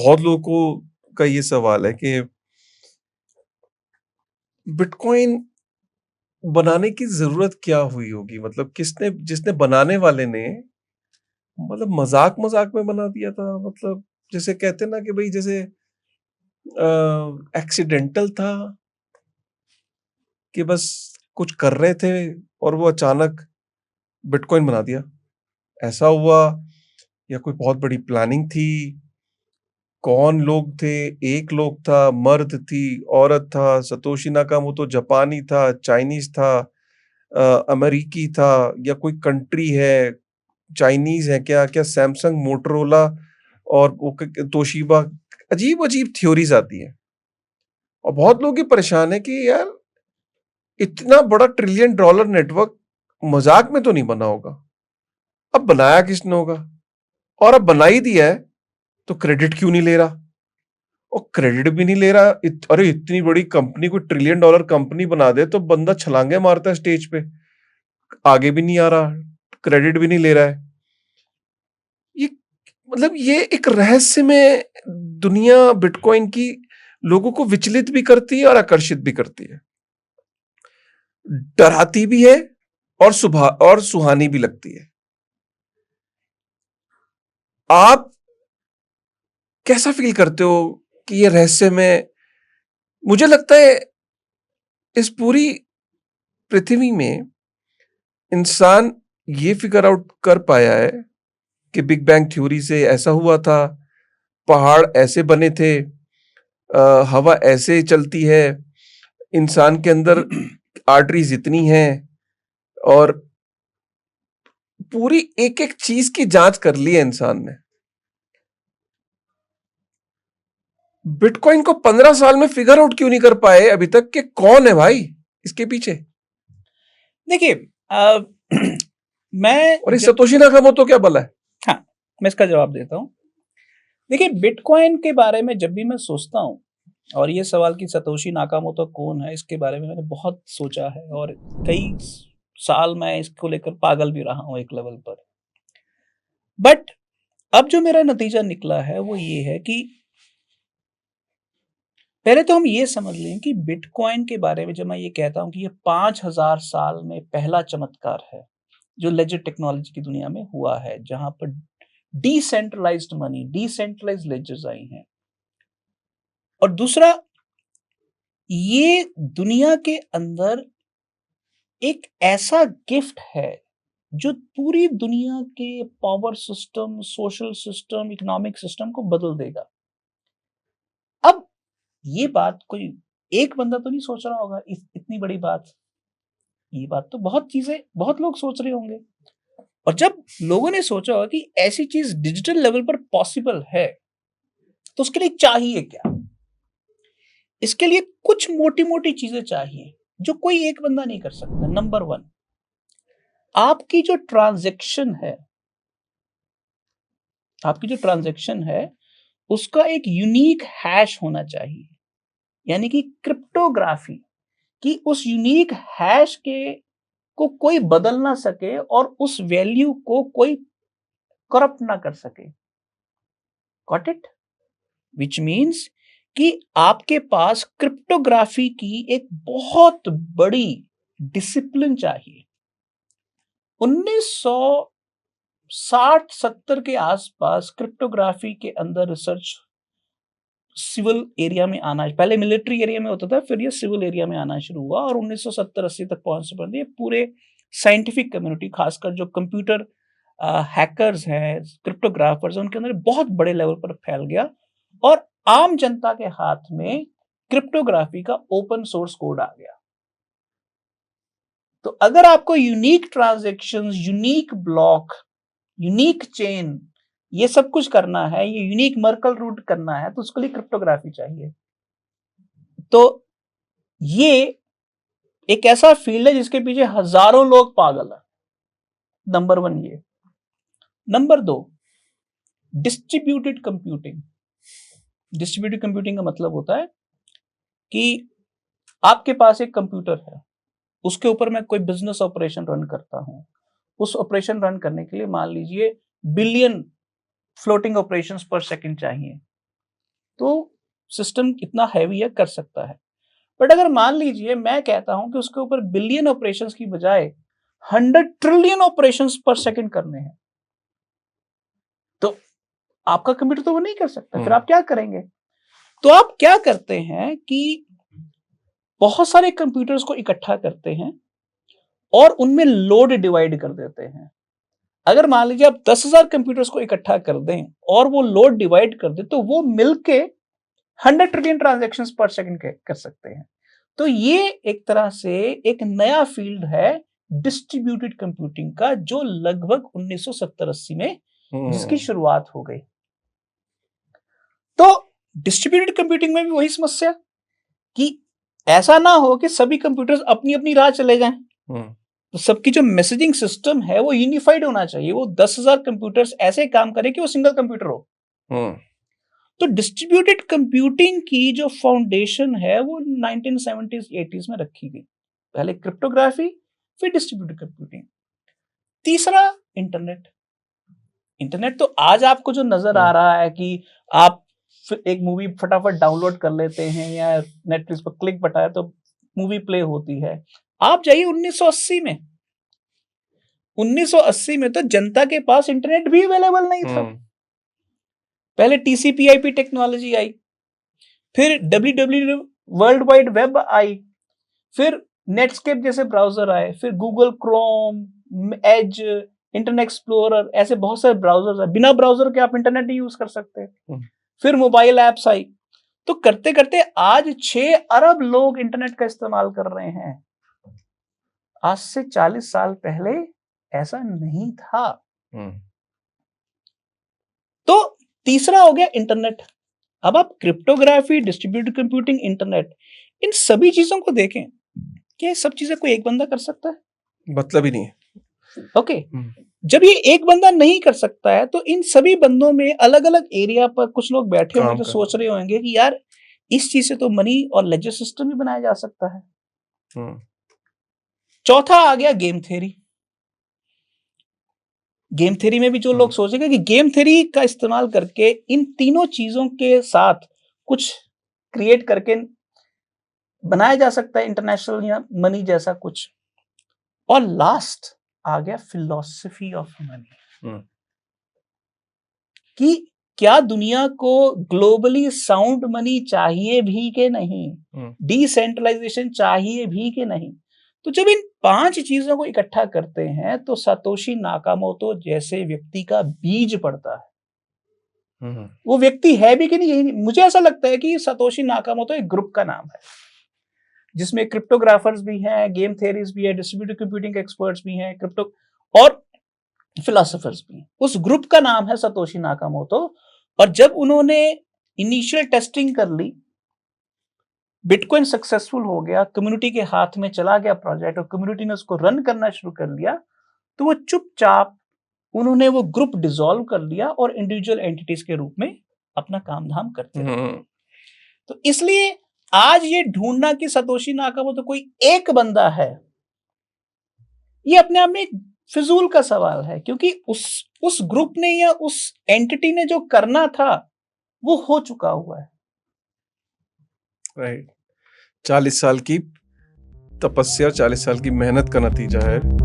बहुत लोगों का ये सवाल है कि बिटकॉइन बनाने की ज़रूरत क्या हुई होगी? मतलब जिसने बनाने वाले ने मतलब मज़ाक-मज़ाक में बना दिया था, मतलब जैसे कहते हैं ना कि भई जैसे एक्सीडेंटल था कि बस कुछ कर रहे थे और वो अचानक बिटकॉइन बना दिया। ऐसा हुआ या कोई बहुत बड़ी प्लानिंग थी? कौन लोग थे? एक लोग था, मर्द थी, औरत था, सतोशी नाकामोटो जापानी था, चाइनीज़ था, अमेरिकी था या कोई कंट्री है, चाइनीज़ है क्या? क्या सैमसंग, मोटोरोला और वो तोशिबा? अजीब-अजीब थ्योरीज़ आती हैं और बहुत लोग ये परेशान हैं कि यार इतना बड़ा ट्रिलियन डॉलर नेटवर्क मज़ाक में तो नहीं बना होगा। अब बनाया किसने होगा? और अब बना ही दिया है, तो क्रेडिट क्यों नहीं ले रहा? और क्रेडिट भी नहीं ले रहा। अरे इतनी बड़ी कंपनी, कोई ट्रिलियन डॉलर कंपनी बना दे तो बंदा छलांगे मारता है स्टेज पे। आगे भी नहीं आ रहा, क्रेडिट भी नहीं ले रहा है। ये मतलब ये एक रहस्य में दुनिया बिटकॉइन की लोगों को विचलित भी करती है और आकर्षित भी करती है। डराती भी है और सुहानी भी लगती है। आप कैसा फील करते हो कि ये रहस्य में? मुझे लगता है इस पूरी पृथ्वी में इंसान ये फिगर आउट कर पाया है कि बिग बैंग थ्योरी से ऐसा हुआ था, पहाड़ ऐसे बने थे, हवा ऐसे चलती है, इंसान के अंदर आर्टरीज इतनी हैं और पूरी एक-एक चीज की जांच कर ली है इंसान ने। बिटकॉइन को 15 साल में फिगर आउट क्यों नहीं कर पाए अभी तक कि कौन है भाई इसके पीछे? देखिए, मैं और इस सतोशी नाकामोटो क्या भला है? हाँ, मैं इसका जवाब देता हूँ। देखिए, बिटकॉइन के बारे में जब भी मैं सोचता हूँ और ये सवाल कि सतोशी नाकामोटो कौन है, इसके बारे में मैंने बहुत सोचा है और कई साल मैं इसको लेकर पागल भी रहा हूँ एक लेवल पर। बट अब जो मेरा नतीजा निकला है वो ये है कि पहले तो हम ये समझ लें कि बिटकॉइन के बारे में जब मैं ये कहता हूँ कि ये 5000 साल में पहला चमत्कार है जो लेजर टेक्नोलॉजी की दुनिया में हुआ है, जहां पर डिसेंट्रलाइज्ड मनी, डिसेंट्रलाइज्ड लेजर्स आई हैं। और दूसरा, ये दुनिया के अंदर एक ऐसा गिफ्ट है जो पूरी दुनिया के power system, social system, economic system को बदल देगा। अब ये बात कोई एक बंदा तो नहीं सोच रहा होगा, इतनी बड़ी बात। ये बात तो बहुत लोग सोच रहे होंगे। और जब लोगों ने सोचा होगा कि ऐसी चीज डिजिटल लेवल पर पॉसिबल है, तो उसके लिए चाहिए क्या? इसके लिए कुछ मोटी मोटी चीजें चाहिए जो कोई एक बंदा नहीं कर सकता। नंबर वन, आपकी जो ट्रांजैक्शन है आपकी जो ट्रांजैक्शन है उसका एक यूनिक हैश होना चाहिए, यानी कि क्रिप्टोग्राफी, कि उस यूनिक हैश के को कोई बदल ना सके और उस वैल्यू को कोई करप्ट ना कर सके। Got it? विच मीन्स कि आपके पास क्रिप्टोग्राफी की एक बहुत बड़ी डिसिप्लिन चाहिए। 1960-70 के आसपास क्रिप्टोग्राफी के अंदर रिसर्च सिविल एरिया में आना, पहले मिलिट्री एरिया में होता था, फिर ये सिविल एरिया में आना शुरू हुआ और 1970-80 तक पहुंचने पर ये पूरे साइंटिफिक कम्युनिटी, खासकर जो कंप्यूटर हैकर्स हैं, क्रिप्टोग्राफर्स हैं, उनके अंदर बहुत बड़े लेवल पर फैल गया और आम जनता के हाथ में क्रिप्टोग्राफी का ओपन सोर्स कोड आ गया। तो अगर आपको unique transactions, unique block, unique chain, ये सब कुछ करना है, ये यूनिक मर्कल रूट करना है, तो उसके लिए क्रिप्टोग्राफी चाहिए। तो ये एक ऐसा फील्ड है जिसके पीछे हजारों लोग पागल हैं। नंबर वन ये। नंबर दो, डिस्ट्रीब्यूटेड कंप्यूटिंग। डिस्ट्रीब्यूटेड कंप्यूटिंग का मतलब होता है कि आपके पास एक कंप्यूटर है, उसके ऊपर मैं कोई बिजनेस ऑपरेशन रन करता हूं। उस ऑपरेशन रन करने के लिए मान लीजिए बिलियन फ्लोटिंग ऑपरेशंस पर सेकंड चाहिए। तो सिस्टम इतना हैवी है, कर सकता है। बट अगर मान लीजिए मैं कहता हूं कि उसके ऊपर बिलियन ऑपरेशंस की बजाय 100 ट्रिलियन ऑपरेशंस पर सेकंड करने हैं, तो आपका कंप्यूटर तो वो नहीं कर सकता, फिर आप क्या करेंगे? तो आप क्या करते हैं कि बहुत सारे कंप्यूटर्स को इकट्ठा करते हैं और उनमें लोड डिवाइड कर देते हैं। अगर मान लीजिए आप 10,000 कंप्यूटर्स को इकट्ठा कर दें और वो लोड डिवाइड कर दें, तो वो मिलके 100 ट्रिलियन ट्रांजैक्शंस पर सेकंड कर सकते हैं। तो ये एक तरह से एक नया फील्ड है डिस्ट्रीब्यूटेड कंप्यूटिंग का, जो लगभग 1970-80 में जिसकी शुरुआत हो गई। तो डिस्ट्रीब्यूटेड कंप्यूटिंग में भी वही समस्या कि ऐसा ना हो कि सभी कंप्यूटर्स अपनी अपनी राह चले जाएं। तो सबकी जो मैसेजिंग सिस्टम है वो यूनिफाइड होना चाहिए, वो 10,000 कंप्यूटर्स ऐसे काम करें कि वो सिंगल कंप्यूटर हो। तो डिस्ट्रीब्यूटेड कंप्यूटिंग की जो फाउंडेशन है वो 1970s 80s में रखी गई। पहले क्रिप्टोग्राफी, फिर डिस्ट्रीब्यूटेड कंप्यूटिंग। तीसरा इंटरनेट। इंटरनेट तो आज आपको जो नजर आ रहा है कि आप एक मूवी फटाफट डाउनलोड कर लेते हैं या नेटफ्लिक्स पर क्लिक बटाए तो मूवी प्ले होती है। आप जाइए 1980 में। 1980 में तो जनता के पास इंटरनेट भी अवेलेबल नहीं था। पहले टीसीपी/आईपी टेक्नोलॉजी आई, फिर डब्ल्यूडब्ल्यू वर्ल्ड वाइड वेब आई, फिर नेटस्केप जैसे ब्राउजर आए, फिर Google Chrome, Edge, Internet Explorer, ऐसे बहुत सारे ब्राउजर्स आए। बिना ब्राउजर के आप इंटरनेट नहीं यूज कर सकते। फिर मोबाइल एप्स आई। तो करते करते आज 6 अरब लोग इंटरनेट का इस्तेमाल कर रहे हैं। आज से 40 साल पहले ऐसा नहीं था। तो तीसरा हो गया इंटरनेट। अब आप क्रिप्टोग्राफी, डिस्ट्रीब्यूटेड कंप्यूटिंग, इंटरनेट, इन सभी चीजों को देखें, क्या ये सब चीजें कोई एक बंदा कर सकता है? मतलब ही नहीं है। ओके। जब ये एक बंदा नहीं कर सकता है तो इन सभी बंदों में अलग अलग एरिया पर कुछ लोग बैठे होंगे जो सोच रहे होंगे कि यार इस चीज से तो मनी और लेजर सिस्टम भी बनाया जा सकता है। चौथा आ गया गेम थ्योरी। गेम थ्योरी में भी जो लोग सोचेंगे कि गेम थ्योरी का इस्तेमाल करके इन तीनों चीजों के साथ कुछ क्रिएट करके बनाया जा सकता है इंटरनेशनल या मनी जैसा कुछ। और लास्ट आ गया फिलॉसफी ऑफ मनी, कि क्या दुनिया को ग्लोबली साउंड मनी चाहिए भी कि नहीं, डिसेंट्रलाइजेशन चाहिए भी कि नहीं। तो जब इन 5 चीजों को इकट्ठा करते हैं तो सातोशी नाकामोटो जैसे व्यक्ति का बीज पड़ता है। वो व्यक्ति है भी कि नहीं, यही मुझे ऐसा लगता है कि सातोशी नाकामोटो एक ग्रुप का नाम है जिसमें क्रिप्टोग्राफर्स भी हैं, गेम थ्योरीज भी है, डिस्ट्रीब्यूटेड कंप्यूटिंग एक्सपर्ट्स भी हैं, क्रिप्टो और फिलोसोफर्स भी हैं। उस ग्रुप का नाम है सातोशी नाकामोटो। और जब उन्होंने इनिशियल टेस्टिंग कर ली, बिटकॉइन सक्सेसफुल हो गया, कम्युनिटी के हाथ में चला गया प्रोजेक्ट और कम्युनिटी ने उसको रन करना शुरू कर लिया, तो वो चुपचाप उन्होंने वो ग्रुप डिसॉल्व कर लिया और इंडिविजुअल एंटिटीज के रूप में अपना काम धाम करते रहे। तो इसलिए आज ये ढूंढना कि सातोशी नाकामोटो कोई एक बंदा है, ये अपने आप में फिजूल का सवाल है, क्योंकि उस ग्रुप ने या उस एंटिटी ने जो करना था वो हो चुका हुआ है। राइट। 40 साल की तपस्या, 40 साल की मेहनत का नतीजा है।